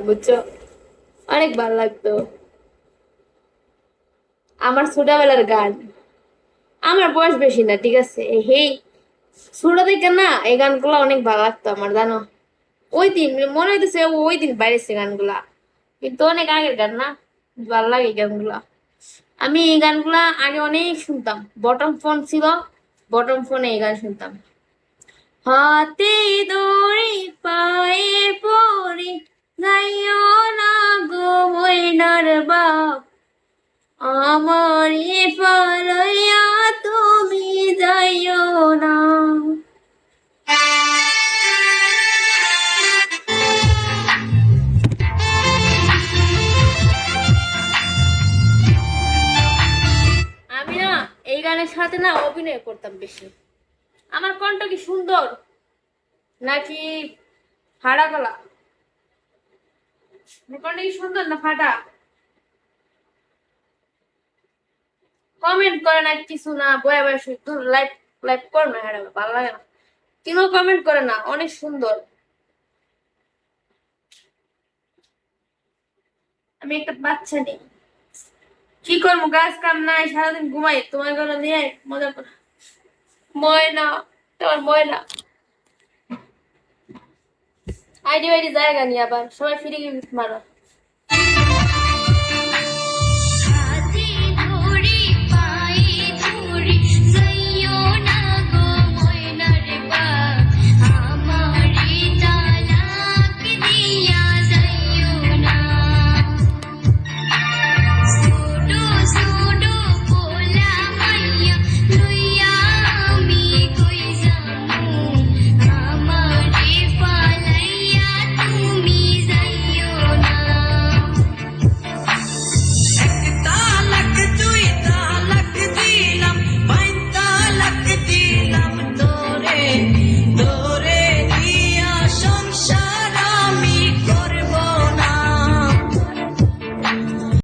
বুঝছো, অনেক ভালো লাগতো। আমার ছোটবেলার গান, আমার বয়স বেশি না, ঠিক আছে, হেই ছোট থেকে না এই গানগুলো অনেক ভালো লাগতো আমার, জানো। ওই দিন মনে হইতেছে ওই দিন বাইরেছে গানগুলা, কিন্তু অনেক আগের গান না, ভালো লাগে এই গানগুলা। আমি এই গানগুলা আগে অনেক শুনতাম, বটম ফোন ছিল, বটম ফোনে এই গান শুনতাম। হাতে দড়ি পায়ে পড়ি, যাইও না গো ময়নার বাপ, আমারে পালাইয়া তুমি যাইও না। আমি না এই গানের সাথে না অভিনয় করতাম বেশি। আমার কণ্ঠ কি সুন্দর নাকি ফাড়া গলা? আমার কণ্ঠ কি সুন্দর না ফাটা? কমেন্ট করে না, কিছু না, বয়া বয়া শুধু লাইক লাইক কর না, হ্যাঁ ভালো লাগে না, কেন কমেন্ট করে না, অনেক সুন্দর। আমি একটা বাচ্চা নেই, কি করবো, কাজ কাম নাই, সারাদিন ঘুমাই, তোমার গলা নিয়ে মজা কর। ময়না, তোমার ময়না আইডি আইডি জায়গা নিয়ে আবার সবাই ফিরে গিয়ে মারো।